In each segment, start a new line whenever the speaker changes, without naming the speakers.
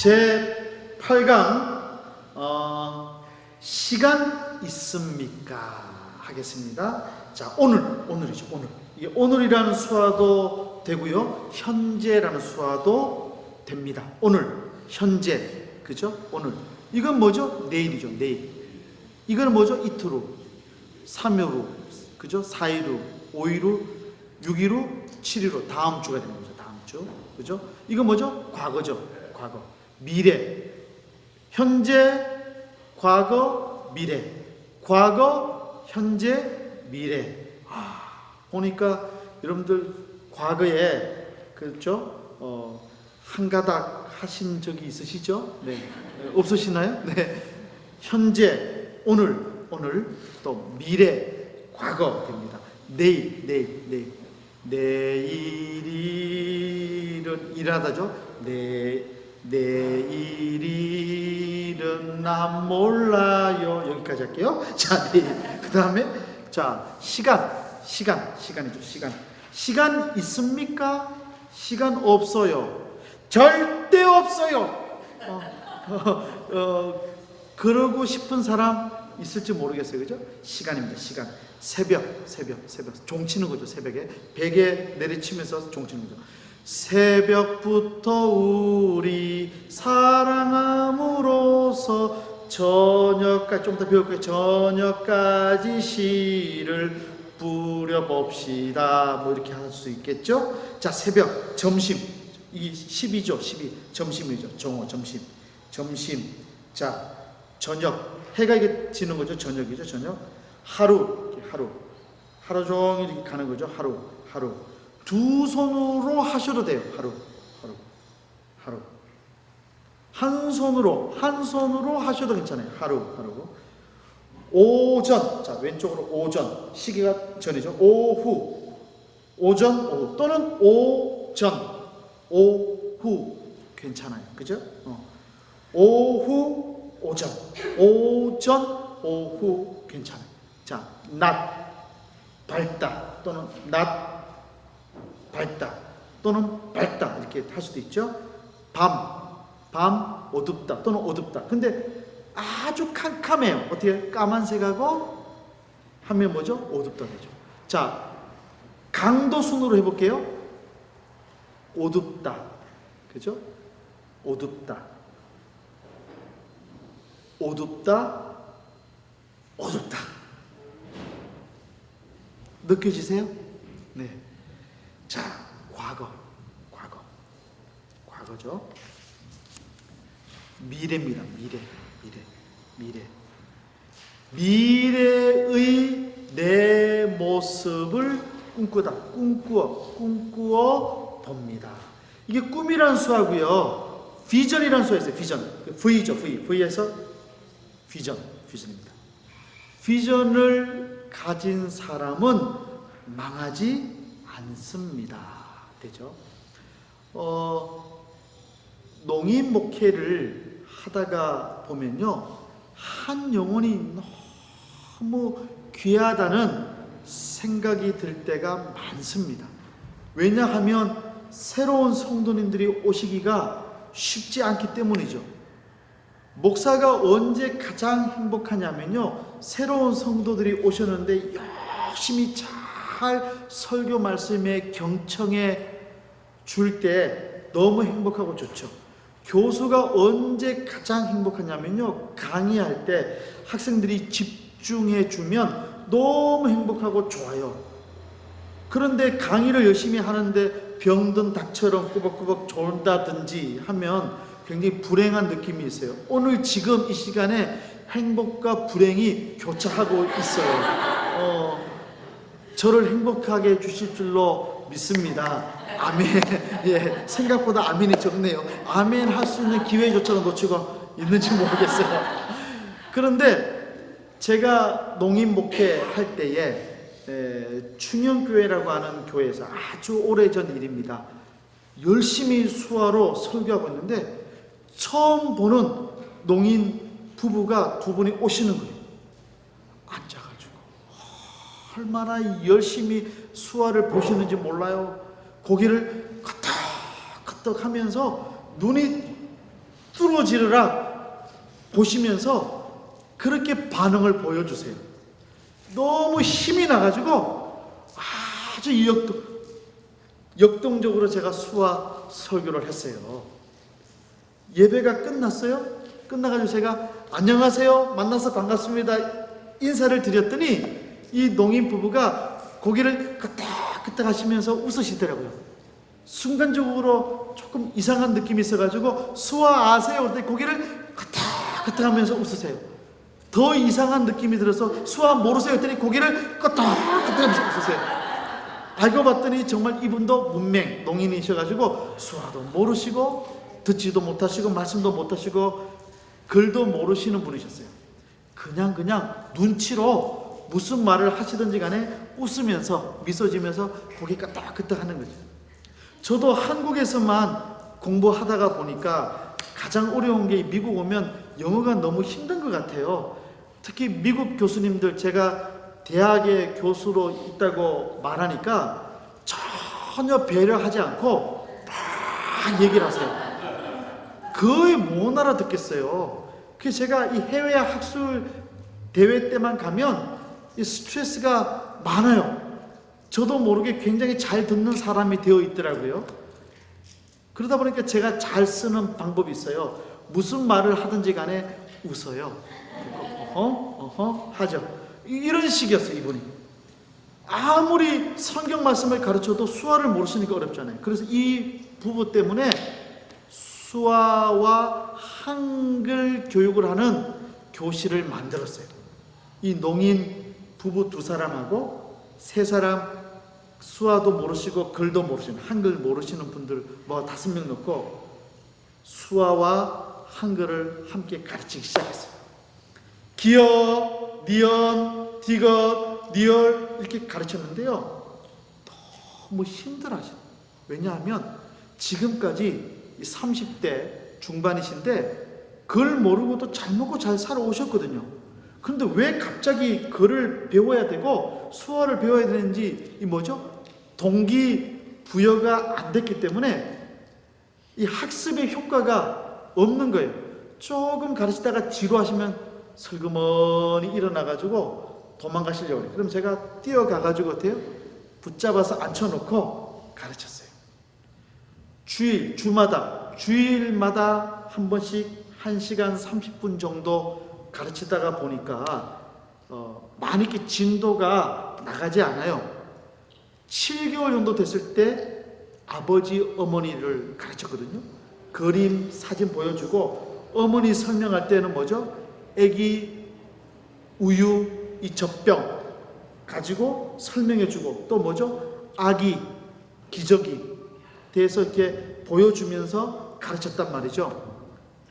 제 8강 시간 있습니까? 하겠습니다. 자, 오늘이죠. 이게 오늘이라는 수화도 되고요, 현재라는 수화도 됩니다. 오늘, 현재, 그죠? 오늘. 이건 뭐죠? 내일이죠. 내일. 이건 뭐죠? 이틀 후, 3일 후, 그죠? 4일 후, 5일 후, 6일 후, 7일 후, 다음 주가 되는 거죠. 다음 주, 그죠? 이건 뭐죠? 과거죠. 과거. 미래. 현재, 과거, 미래. 과거, 현재, 미래. 보니까 여러분들 과거에, 그렇죠? 한 가닥 하신 적이 있으시죠? 네. 없으시나요? 네. 현재, 오늘, 또 미래, 과거 됩니다. 내일은 일하다죠. 내일은 난 몰라요. 여기까지 할게요. 자, 내일. 그 다음에, 자, 시간이죠. 시간 있습니까? 시간 없어요. 절대 없어요. 그러고 싶은 사람 있을지 모르겠어요. 그죠? 시간입니다. 시간. 새벽. 종치는 거죠. 새벽에. 베개 내리치면서 종치는 거죠. 새벽부터 우리 사랑함으로써 저녁까지, 좀 더 배울 거예요. 저녁까지 시를 뿌려봅시다. 뭐 이렇게 할 수 있겠죠? 자, 새벽, 점심. 이 10이죠. 12. 점심이죠. 정오, 점심. 자, 저녁. 해가 이게 지는 거죠. 저녁이죠. 저녁. 하루 종일 이렇게 가는 거죠. 하루. 두 손으로 하셔도 돼요. 하루. 한 손으로 하셔도 괜찮아요. 하루. 오전. 자, 왼쪽으로 오전. 시계가 전이죠. 오후. 오전, 오후. 또는 오후. 괜찮아요. 그죠? 오후, 오전, 오후. 괜찮아요. 자, 낮. 밝다. 또는 낮. 밝다. 또는 밝다. 이렇게 할 수도 있죠. 밤. 어둡다. 또는 어둡다. 근데 아주 캄캄해요. 어떻게? 까만색하고 하면 뭐죠? 어둡다 되죠. 자, 강도 순으로 해볼게요. 어둡다. 그죠? 어둡다. 느껴지세요? 네. 자, 과거죠. 미래입니다. 미래의 내 모습을 꿈꾸어 봅니다. 이게 꿈이라는 수하고요, 비전이라는 수가 있어요. 비전. V죠. V에서 비전입니다. 비전을 가진 사람은 망하지 않습니다. 되죠? 농인 목회를 하다가 보면요, 한 영혼이 너무 귀하다는 생각이 들 때가 많습니다. 왜냐하면 새로운 성도님들이 오시기가 쉽지 않기 때문이죠. 목사가 언제 가장 행복하냐면요, 새로운 성도들이 오셨는데 열심히 잘 설교 말씀에 경청해 줄 때 너무 행복하고 좋죠. 교수가 언제 가장 행복하냐면요, 강의할 때 학생들이 집중해 주면 너무 행복하고 좋아요. 그런데 강의를 열심히 하는데 병든 닭처럼 꾸벅꾸벅 졸다든지 하면 굉장히 불행한 느낌이 있어요. 오늘 지금 이 시간에 행복과 불행이 교차하고 있어요. 저를 행복하게 해주실 줄로 믿습니다. 아멘. 예, 생각보다 아멘이 적네요. 아멘 할 수 있는 기회조차도 놓치고 있는지 모르겠어요. 그런데 제가 농인 목회 할 때에 충영교회라고 하는 교회에서 아주 오래전 일입니다. 열심히 수화로 설교하고 있는데 처음 보는 농인 부부가 두 분이 오시는 거예요. 앉아가지고 얼마나 열심히 수화를 보시는지 몰라요. 고개를 끄덕끄덕 하면서 눈이 뚫어지르라 보시면서 그렇게 반응을 보여주세요. 너무 힘이 나가지고 아주 역동적으로 제가 수화 설교를 했어요. 예배가 끝났어요. 끝나가지고 제가 안녕하세요, 만나서 반갑습니다 인사를 드렸더니 이 농인 부부가 고개를 끄덕끄덕 하시면서 웃으시더라고요. 순간적으로 조금 이상한 느낌이 있어가지고 수화 아세요? 그럴 때 고개를 끄덕끄덕 하면서 웃으세요. 더 이상한 느낌이 들어서 수화 모르세요? 했더니 고개를 끄덕끄덕 하면서 웃으세요. 알고 봤더니 정말 이분도 문맹 농인이셔가지고 수화도 모르시고 듣지도 못하시고 말씀도 못하시고 글도 모르시는 분이셨어요. 그냥 눈치로 무슨 말을 하시든지 간에 웃으면서 미소 지면서 고개 끄덕끄덕 하는 거죠. 저도 한국에서만 공부하다가 보니까 가장 어려운 게 미국 오면 영어가 너무 힘든 것 같아요. 특히 미국 교수님들, 제가 대학의 교수로 있다고 말하니까 전혀 배려하지 않고 막 얘기를 하세요. 거의 못 알아듣겠어요. 그래서 제가 이 해외 학술 대회 때만 가면 이 스트레스가 많아요. 저도 모르게 굉장히 잘 듣는 사람이 되어 있더라고요. 그러다 보니까 제가 잘 쓰는 방법이 있어요. 무슨 말을 하든지 간에 웃어요. 하죠. 이런 식이었어요, 이분이. 아무리 성경 말씀을 가르쳐도 수화를 모르시니까 어렵잖아요. 그래서 이 부부 때문에 수화와 한글 교육을 하는 교실을 만들었어요. 이 농인 부부 2사람하고 3사람 수화도 모르시고 글도 모르시는, 한글 모르시는 분들 5명 넣고 수화와 한글을 함께 가르치기 시작했어요. 기어, 니언, 디귿, 니얼 이렇게 가르쳤는데요. 너무 힘들어하셔요. 왜냐하면 지금까지 30대 중반이신데 글 모르고도 잘 먹고 잘 살아오셨거든요. 그런데 왜 갑자기 글을 배워야 되고 수화를 배워야 되는지 동기부여가 안 됐기 때문에 이 학습의 효과가 없는 거예요. 조금 가르치다가 지루하시면 슬그머니 일어나가지고 도망가시려고 해요. 그럼 제가 뛰어가가지고 어때요? 붙잡아서 앉혀놓고 가르쳤어요. 주일마다 한 번씩 1시간 30분 정도 가르치다가 보니까 많이 이렇게 진도가 나가지 않아요. 7개월 정도 됐을 때 아버지 어머니를 가르쳤거든요. 그림 사진 보여주고 어머니 설명할 때는 아기 우유 이 젖병 가지고 설명해주고 또 아기 기저귀 대해서 이렇게 보여주면서 가르쳤단 말이죠.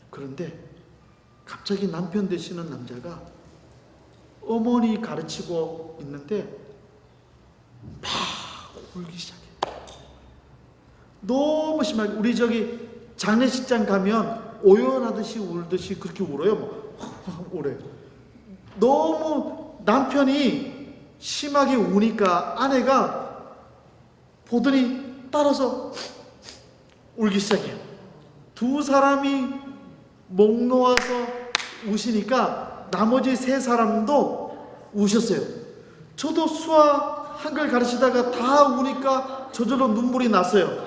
그런데 갑자기 남편 되시는 남자가 어머니 가르치고 있는데 막 울기 시작해. 너무 심하게. 우리 장례식장 가면 오열하듯이 울듯이 그렇게 울어요. 울어요. 너무 남편이 심하게 우니까 아내가 보더니 따라서 울기 시작해요. 2사람이 목 놓아서 우시니까 나머지 3사람도 우셨어요. 저도 수화 한글 가르치다가 다 우니까 저절로 눈물이 났어요.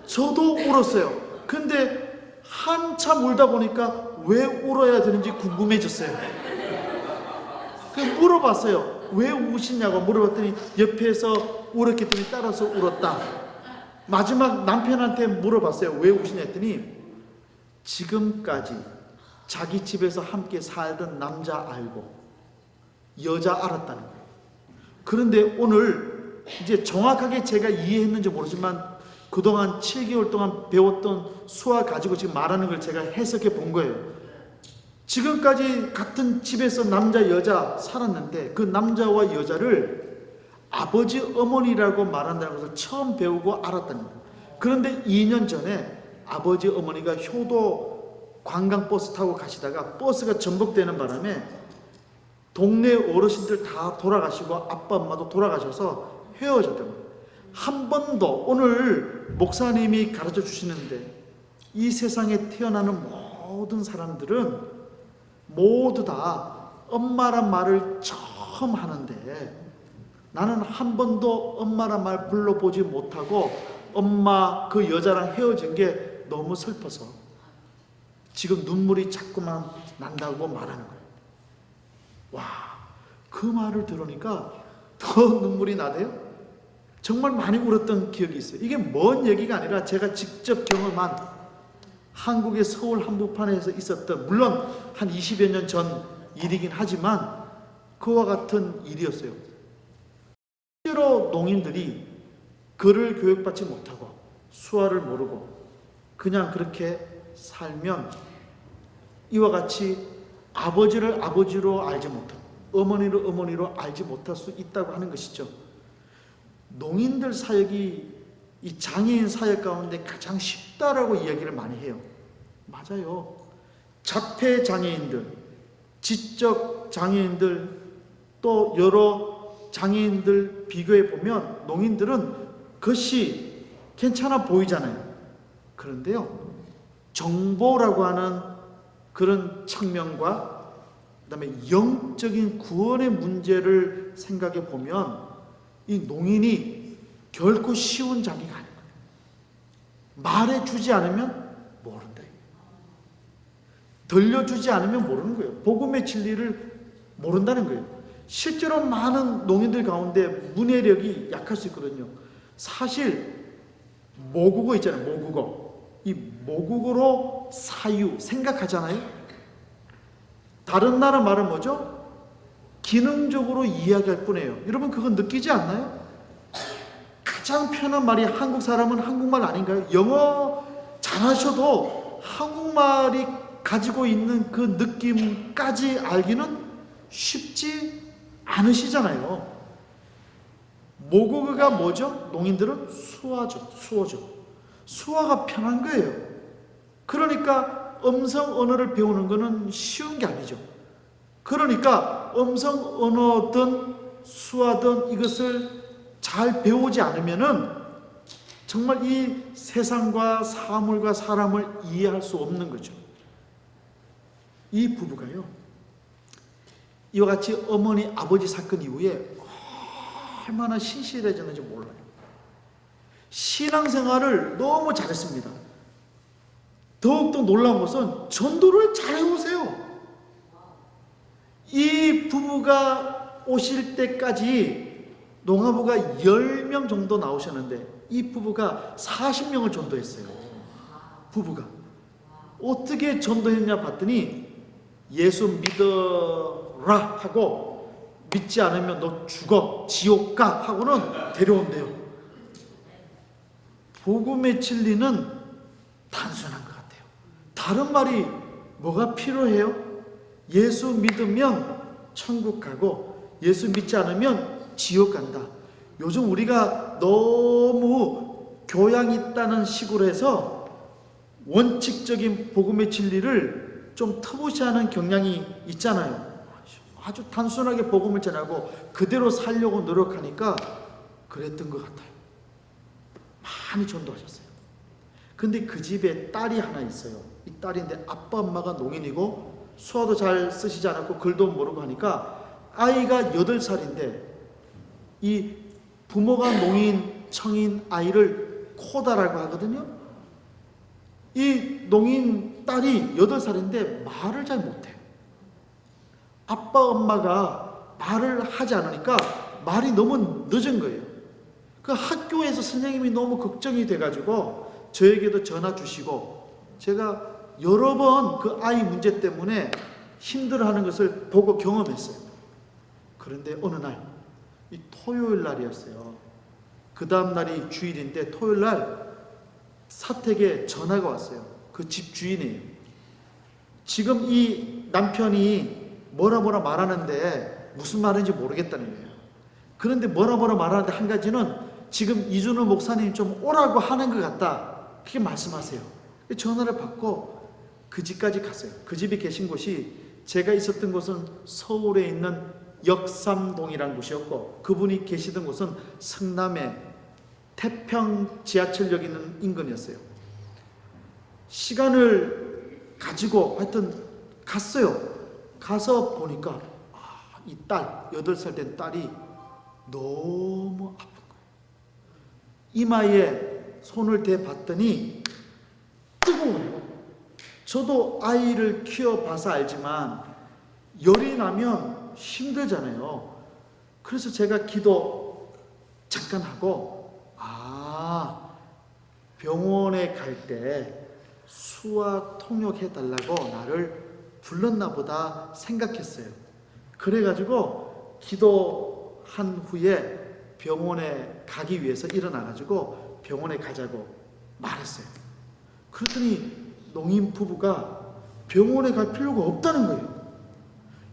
저도 울었어요. 근데 한참 울다 보니까 왜 울어야 되는지 궁금해졌어요. 그래서 물어봤어요. 왜 우시냐고 물어봤더니 옆에서 울었기 때문에 따라서 울었다. 마지막 남편한테 물어봤어요. 왜 우시냐 했더니 지금까지 자기 집에서 함께 살던 남자 알고 여자 알았다는 거예요. 그런데 오늘 이제 정확하게 제가 이해했는지 모르지만 그동안 7개월 동안 배웠던 수화 가지고 지금 말하는 걸 제가 해석해 본 거예요. 지금까지 같은 집에서 남자 여자 살았는데 그 남자와 여자를 아버지 어머니라고 말한다는 것을 처음 배우고 알았다는 거예요. 그런데 2년 전에 아버지 어머니가 효도 관광버스 타고 가시다가 버스가 전복되는 바람에 동네 어르신들 다 돌아가시고 아빠 엄마도 돌아가셔서 헤어졌던 거예요. 한 번도 오늘 목사님이 가르쳐 주시는데 이 세상에 태어나는 모든 사람들은 모두 다 엄마란 말을 처음 하는데, 나는 한 번도 엄마란 말 불러보지 못하고 엄마 그 여자랑 헤어진 게 너무 슬퍼서 지금 눈물이 자꾸만 난다고 말하는 거예요. 와, 그 말을 들으니까 더 눈물이 나대요. 정말 많이 울었던 기억이 있어요. 이게 먼 얘기가 아니라 제가 직접 경험한 한국의 서울 한복판에서 있었던, 물론 한 20여 년 전 일이긴 하지만 그와 같은 일이었어요. 실제로 농인들이 글을 교육받지 못하고 수화를 모르고 그냥 그렇게 살면 이와 같이 아버지를 아버지로 알지 못하고 어머니를 어머니로 알지 못할 수 있다고 하는 것이죠. 농인들 사역이 이 장애인 사역 가운데 가장 쉽다라고 이야기를 많이 해요. 맞아요. 자폐 장애인들, 지적 장애인들, 또 여러 장애인들 비교해 보면 농인들은 그것이 괜찮아 보이잖아요. 그런데요, 정보라고 하는 그런 측면과 그다음에 영적인 구원의 문제를 생각해 보면 이 농인이 결코 쉬운 자리가 아닌 거예요. 말해주지 않으면 모른다. 들려주지 않으면 모르는 거예요. 복음의 진리를 모른다는 거예요. 실제로 많은 농인들 가운데 문해력이 약할 수 있거든요. 사실 모국어 있잖아요. 모국어. 이 모국어로 사유 생각하잖아요. 다른 나라 말은 뭐죠? 기능적으로 이야기할 뿐이에요. 여러분 그건 느끼지 않나요? 가장 편한 말이 한국 사람은 한국말 아닌가요? 영어 잘하셔도 한국말이 가지고 있는 그 느낌까지 알기는 쉽지 않으시잖아요. 모국어가 뭐죠? 농인들은 수화죠. 수어죠. 수화가 편한 거예요. 그러니까 음성 언어를 배우는 것은 쉬운 게 아니죠. 그러니까 음성 언어든 수화든 이것을 잘 배우지 않으면은 정말 이 세상과 사물과 사람을 이해할 수 없는 거죠. 이 부부가요, 이와 같이 어머니 아버지 사건 이후에 얼마나 신실해졌는지 몰라요. 신앙생활을 너무 잘했습니다. 더욱더 놀라운 것은 전도를 잘해오세요. 이 부부가 오실 때까지 농아부가 10명 정도 나오셨는데 이 부부가 40명을 전도했어요. 부부가 어떻게 전도했냐 봤더니 예수 믿어라 하고 믿지 않으면 너 죽어 지옥 가 하고는 데려온대요. 복음의 진리는 단순한 것 같아요. 다른 말이 뭐가 필요해요? 예수 믿으면 천국 가고 예수 믿지 않으면 지옥 간다. 요즘 우리가 너무 교양 있다는 식으로 해서 원칙적인 복음의 진리를 좀 터부시하는 경향이 있잖아요. 아주 단순하게 복음을 전하고 그대로 살려고 노력하니까 그랬던 것 같아요. 많이 전도하셨어요. 근데 그 집에 딸이 하나 있어요. 이 딸인데 아빠 엄마가 농인이고 수화도 잘 쓰시지 않았고 글도 모르고 하니까 아이가 8살인데 이 부모가 농인 청인 아이를 코다라고 하거든요. 이 농인 딸이 8살인데 말을 잘 못해요. 아빠 엄마가 말을 하지 않으니까 말이 너무 늦은 거예요. 그 학교에서 선생님이 너무 걱정이 돼가지고 저에게도 전화 주시고 제가 여러 번 그 아이 문제 때문에 힘들어하는 것을 보고 경험했어요. 그런데 어느 날, 이 토요일 날이었어요. 그 다음 날이 주일인데 토요일 날 사택에 전화가 왔어요. 그 집 주인이에요. 지금 이 남편이 뭐라 말하는데 무슨 말인지 모르겠다는 거예요. 그런데 뭐라 말하는데 한 가지는 지금 이준호 목사님 좀 오라고 하는 것 같다. 그렇게 말씀하세요. 전화를 받고 그 집까지 갔어요. 그 집이 계신 곳이 제가 있었던 곳은 서울에 있는 역삼동이라는 곳이었고 그분이 계시던 곳은 성남의 태평 지하철역 있는 인근이었어요. 시간을 가지고 하여튼 갔어요. 가서 보니까 이 딸, 8살 된 딸이 너무 아픈 거예요. 이마에 손을 대봤더니 뜨거워요. 저도 아이를 키워봐서 알지만 열이 나면 힘들잖아요. 그래서 제가 기도 잠깐 하고 병원에 갈 때 수화 통역해달라고 나를 불렀나 보다 생각했어요. 그래가지고 기도한 후에 병원에 가기 위해서 일어나가지고 병원에 가자고 말했어요. 그랬더니 농인 부부가 병원에 갈 필요가 없다는 거예요.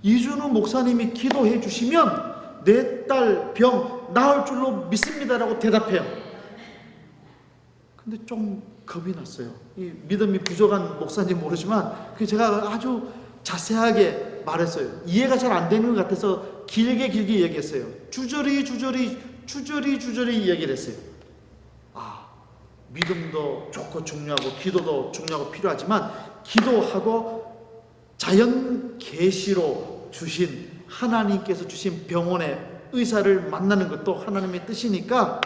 이준우 목사님이 기도해 주시면 내 딸 병 나을 줄로 믿습니다라고 대답해요. 근데 좀 겁이 났어요. 이 믿음이 부족한 목사인지 모르지만 제가 아주 자세하게 말했어요. 이해가 잘 안 되는 것 같아서 길게 얘기했어요. 주저리 얘기를 했어요. 믿음도 좋고 중요하고 기도도 중요하고 필요하지만 기도하고 자연 계시로 주신 하나님께서 주신 병원의 의사를 만나는 것도 하나님의 뜻이니까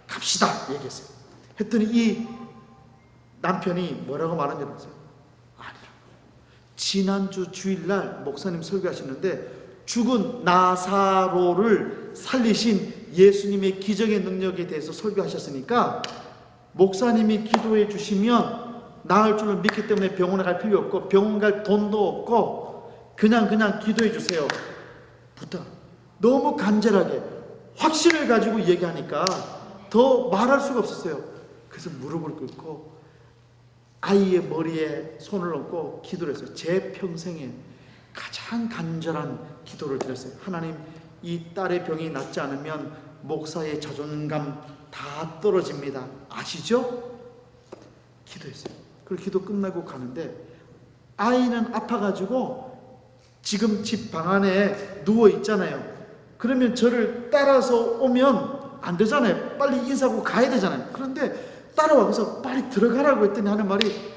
갑시다 얘기했어요. 했더니 이 남편이 뭐라고 말한 줄 아세요? 아니라고. 지난주 주일날 목사님 설교하시는데 죽은 나사로를 살리신 예수님의 기적의 능력에 대해서 설교하셨으니까 목사님이 기도해 주시면 나을 줄을 믿기 때문에 병원에 갈 필요 없고 병원 갈 돈도 없고 그냥 기도해 주세요. 부탁. 너무 간절하게 확신을 가지고 얘기하니까 더 말할 수가 없었어요. 그래서 무릎을 꿇고 아이의 머리에 손을 얹고 기도를 했어요. 제 평생에 가장 간절한 기도를 드렸어요. 하나님, 이 딸의 병이 낫지 않으면 목사의 자존감 다 떨어집니다. 아시죠? 기도했어요. 그리고 기도 끝나고 가는데 아이는 아파가지고 지금 집 방 안에 누워 있잖아요. 그러면 저를 따라서 오면 안 되잖아요. 빨리 인사하고 가야 되잖아요. 그런데 따라와. 그래서 빨리 들어가라고 했더니 하는 말이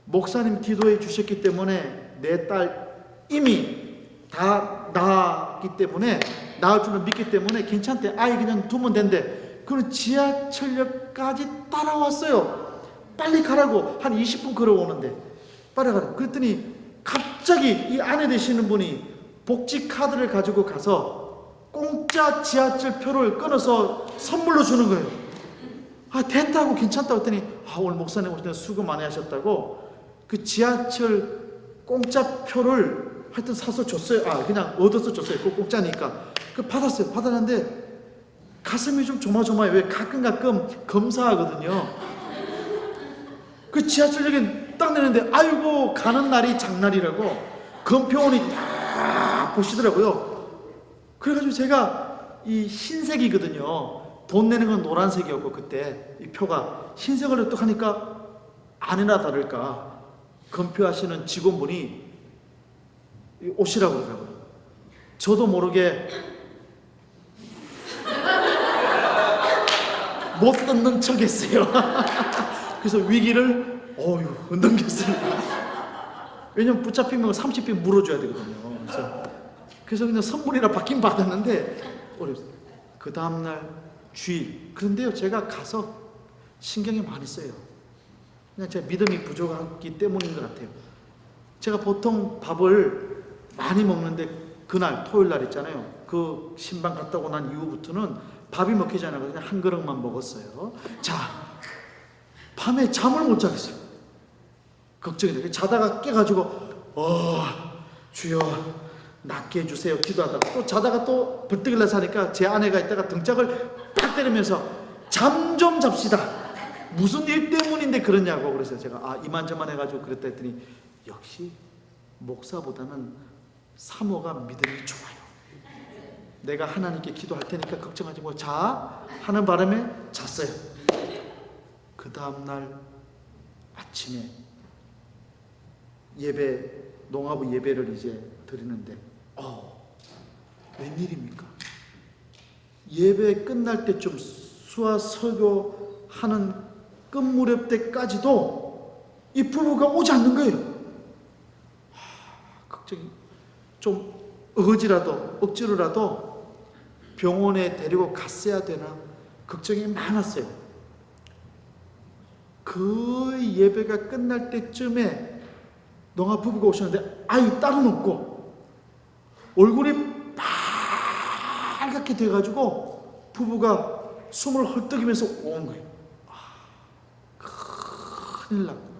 목사님 기도해 주셨기 때문에 내 딸 이미 다 나았기 때문에 나을 줄은 믿기 때문에 괜찮대. 아이 그냥 두면 된대. 그럼 지하철역까지 따라왔어요. 빨리 가라고. 한 20분 걸어오는데 빨리 가라고. 그랬더니 갑자기 이 아내 되시는 분이 복지 카드를 가지고 가서 공짜 지하철표를 끊어서 선물로 주는 거예요. 됐다고 괜찮다고 했더니 오늘 목사님 오실 때 수고 많이 하셨다고 그 지하철 공짜표를 하여튼 사서 줬어요. 그냥 얻어서 줬어요. 그거 공짜니까. 그 받았어요. 받았는데 가슴이 좀 조마조마해요. 왜 가끔 검사하거든요. 그 지하철역에 딱 내는데 아이고 가는 날이 장날이라고 검표원이 딱 보시더라고요. 그래가지고 제가 이 흰색이거든요. 돈 내는 건 노란색이었고 그때 이 표가 흰색을 또 하니까 아니나 다를까 검표하시는 직원분이 오시라고 그러더라고요. 저도 모르게 못 듣는 척 했어요. 그래서 위기를 넘겼습니다. 왜냐면 붙잡히면 30배 물어줘야 되거든요. 그래서 그냥 선물이라 받긴 받았는데 어렵어요. 그 다음날 주일. 그런데요, 제가 가서 신경이 많이 써요. 그냥 제가 믿음이 부족하기 때문인 것 같아요. 제가 보통 밥을 많이 먹는데 그날 토요일날 있잖아요. 그 신방 갔다 오고 난 이후부터는 밥이 먹히지 않아서 그냥 한 그릇만 먹었어요. 자, 밤에 잠을 못 자겠어요. 걱정이 돼요. 자다가 깨가지고 주여 낫게 해주세요 기도하다가 또 자다가 또 벌떡 일어나서 하니까 제 아내가 있다가 등짝을 팍 때리면서 잠 좀 잡시다. 무슨 일 때문인데 그러냐고. 그래서 제가 이만저만 해가지고 그랬다 했더니 역시 목사보다는 사모가 믿음이 좋아요. 내가 하나님께 기도할 테니까 걱정하지 마. 자 하는 바람에 잤어요. 그 다음날 아침에 예배, 농아부 예배를 이제 드리는데 웬일입니까? 예배 끝날 때쯤 수화 설교하는 끝 무렵 때까지도 이 부부가 오지 않는 거예요. 좀 억지로라도 병원에 데리고 갔어야 되나 걱정이 많았어요. 그 예배가 끝날 때쯤에 농아 부부가 오셨는데 아이 딸은 없고 얼굴이 빨갛게 돼가지고 부부가 숨을 헐떡이면서 온 거예요. 큰일 났구나.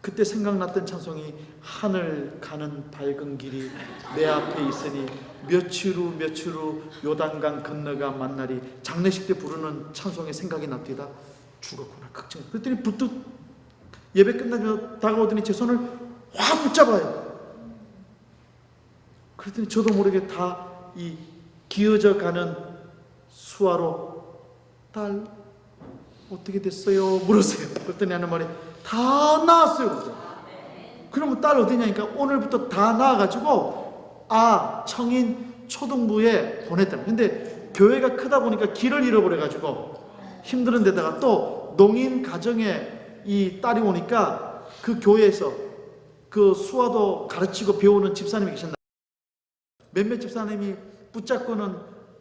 그때 생각났던 찬송이 하늘 가는 밝은 길이 내 앞에 있으니 며칠 후 요단강 건너가 만나리. 장례식 때 부르는 찬송이 생각이 납니다. 죽었구나 걱정. 그랬더니 부뚝 예배 끝나면 다가오더니 제 손을 확 붙잡아요. 그랬더니 저도 모르게 다 이 기어져 가는 수화로 딸 어떻게 됐어요? 물으세요. 그랬더니 하는 말이 다 나았어요. 그러면 딸 어디냐니까 오늘부터 다 나아가지고 청인 초등부에 보냈다. 근데 교회가 크다 보니까 길을 잃어버려가지고 힘든 데다가 또 농인 가정에 이 딸이 오니까 그 교회에서 그 수화도 가르치고 배우는 집사님이 계셨나. 몇몇 집사님이 붙잡고는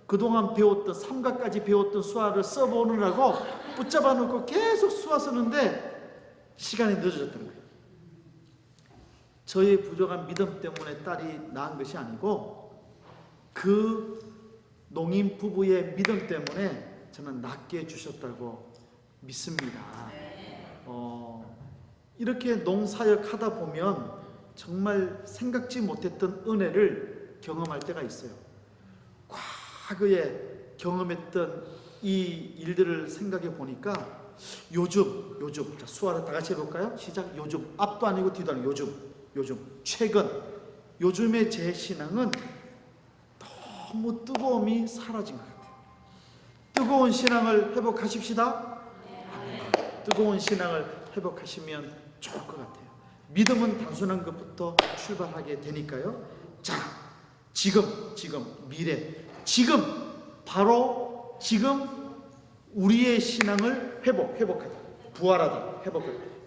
그동안 배웠던 삼가까지 배웠던 수화를 써보느라고 붙잡아 놓고 계속 수화 쓰는데 시간이 늦어졌던 거예요. 저의 부족한 믿음 때문에 딸이 낳은 것이 아니고 그 농인 부부의 믿음 때문에 저는 낫게 해주셨다고 믿습니다. 이렇게 농사역 하다 보면 정말 생각지 못했던 은혜를 경험할 때가 있어요. 과거에 경험했던 이 일들을 생각해 보니까 요즘 자, 수화를 다 같이 해볼까요? 시작. 요즘 앞도 아니고 뒤도 아니고 요즘 최근 요즘의 제 신앙은 너무 뜨거움이 사라진 것 같아요. 뜨거운 신앙을 회복하십시다. 뜨거운 신앙을 회복하시면 좋을 것 같아요. 믿음은 단순한 것부터 출발하게 되니까요. 자, 지금 미래, 바로 지금 우리의 신앙을 회복하다, 부활하다,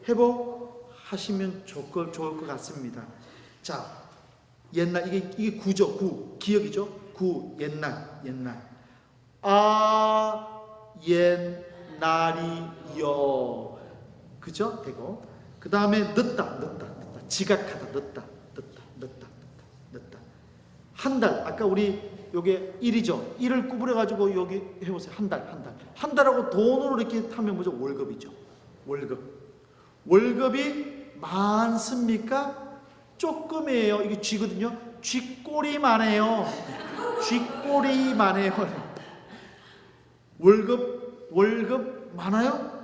회복하시면 좋을 것 같습니다. 자, 옛날 이게 구죠, 기억이죠. 옛날. 옛날이요. 그죠? 되고 그 다음에 늦다. 지각하다, 늦다. 한 달, 아까 우리 요게 일이죠. 일을 구부려가지고 여기 해보세요. 한 달하고 돈으로 이렇게 하면 뭐죠? 월급이죠. 월급이 많습니까? 조금이에요. 이게 쥐거든요. 쥐꼬리만해요. 월급 많아요?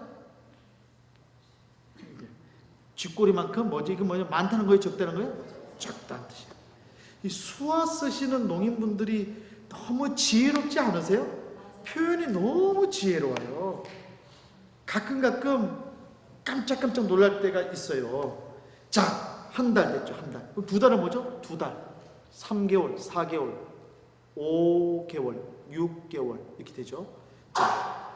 쥐꼬리만큼 뭐지? 이거 뭐냐? 많다는 거예요? 적다는 거예요? 적다는 뜻이에요. 이 수화 쓰시는 농인분들이 너무 지혜롭지 않으세요? 표현이 너무 지혜로워요. 가끔 깜짝 놀랄 때가 있어요. 자, 한 달 됐죠. 한 달. 두 달은 뭐죠? 2달, 3개월, 4개월, 5개월, 6개월 이렇게 되죠. 자,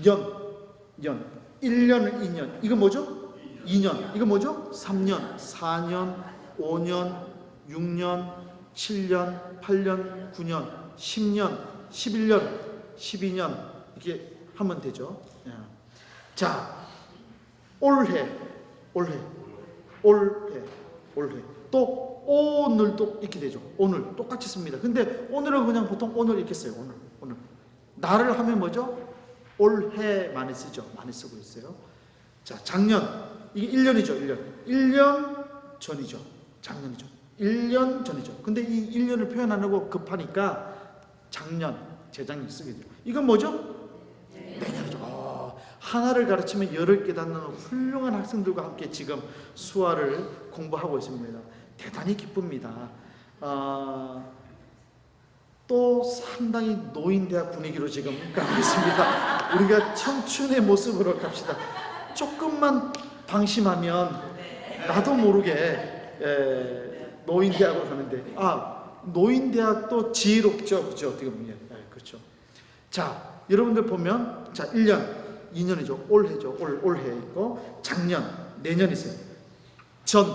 1년, 2년. 이거 뭐죠? 2년. 이거 뭐죠? 3년, 4년, 5년, 6년, 7년, 8년, 9년, 10년, 11년, 12년 이렇게 하면 되죠. 자, 올해 또 오늘도 이렇게 되죠. 오늘 똑같이 씁니다. 근데 오늘은 그냥 보통 오늘 이렇게 써요. 오늘 날을 하면 뭐죠? 올해 많이 쓰죠. 많이 쓰고 있어요. 자, 작년 이게 1년이죠. 1년 전이죠. 작년이죠. 1년 전이죠. 근데 이 1년을 표현하려고 급하니까 작년, 재작년 쓰게 돼요. 이건 뭐죠? 내년이죠. 하나를 가르치면 열을 깨닫는 훌륭한 학생들과 함께 지금 수화를 공부하고 있습니다. 대단히 기쁩니다. 또 상당히 노인대학 분위기로 지금 가고 있습니다. 우리가 청춘의 모습으로 갑시다. 조금만 방심하면 나도 모르게 노인대학으로 가는데 노인대학도 지혜롭죠. 그렇죠? 어떻게 보면 그렇죠. 자, 여러분들 보면 자 1년, 2년이죠. 올해죠. 올해 있고 작년, 내년 있어요. 전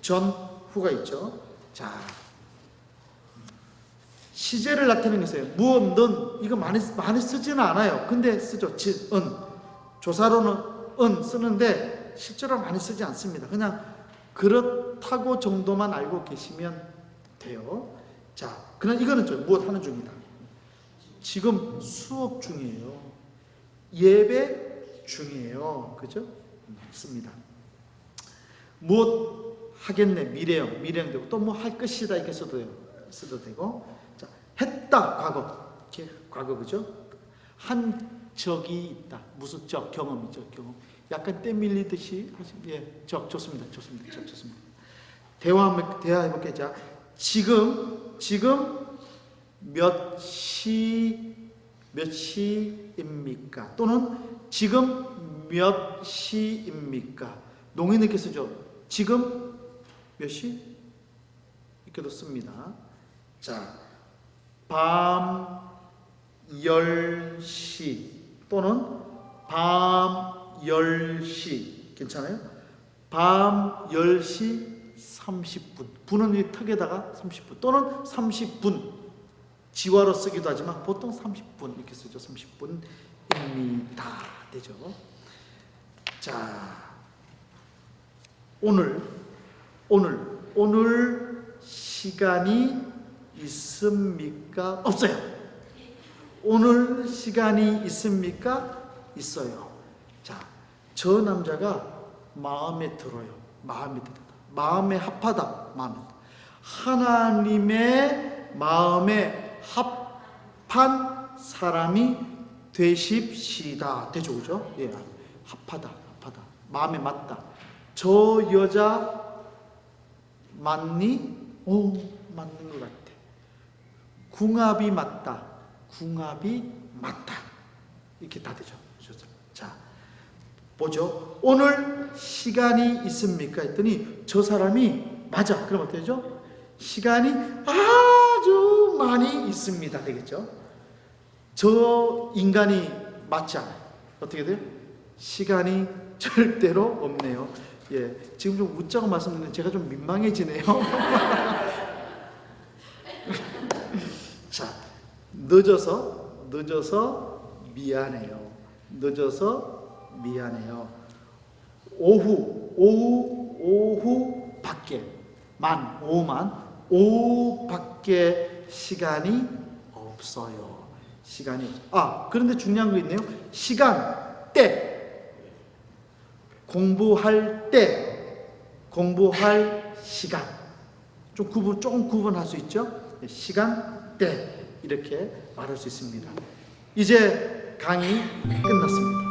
전후가 있죠. 자, 시제를 나타내는 것이에요. 무엇, 는 이거 많이 쓰지는 않아요. 근데 쓰죠. 조사로는 은 쓰는데 실제로 많이 쓰지 않습니다. 그냥 그렇다고 정도만 알고 계시면 돼요. 자, 그냥 이거는 무엇 하는 중이다. 지금 수업 중이에요. 예배 중이에요. 그죠? 씁니다. 무엇 하겠네, 미래형 되고, 또 뭐 할 것이다 이렇게 써도 되고. 자, 했다, 과거. 이렇게 과거, 그죠? 한 적이 있다. 무슨 적, 경험이죠, 경험. 약간 때 밀리듯이 하시면, 좋습니다. 대화해볼게요. 자, 지금 몇 시입니까? 또는 지금 몇 시입니까? 농인 이렇게 쓰죠. 지금 몇 시? 이렇게도 씁니다. 자, 밤 10시 또는 밤 10시 괜찮아요? 밤 10시 30분 분은 이 턱에다가 30분 또는 30분 지화로 쓰기도 하지만 보통 30분 이렇게 쓰죠. 30분입니다. 되죠. 자, 오늘 시간이 있습니까? 없어요. 오늘 시간이 있습니까? 있어요. 자, 저 남자가 마음에 들어요. 마음에 합하다. 하나님의 마음에 합한 사람이 되십시다. 되죠, 그죠? 예, 합하다. 마음에 맞다. 저 여자 맞니? 오, 맞는 것 같아. 궁합이 맞다. 이렇게 다 되죠. 자, 보죠. 오늘 시간이 있습니까? 했더니 저 사람이 맞아. 그럼 어떻게 되죠? 시간이 아주 많이 있습니다. 되겠죠? 저 인간이 맞지 않아요. 어떻게 돼요? 시간이 절대로 없네요. 예, 지금 좀 웃자고 말씀드리는데 제가 좀 민망해지네요. 자, 늦어서 미안해요. 오후 밖에 오후 밖에 시간이 없어요. 그런데 중요한 거 있네요. 시간, 때. 공부할 시간. 조금 구분할 수 있죠? 시간, 때. 이렇게 말할 수 있습니다. 이제 강의 끝났습니다.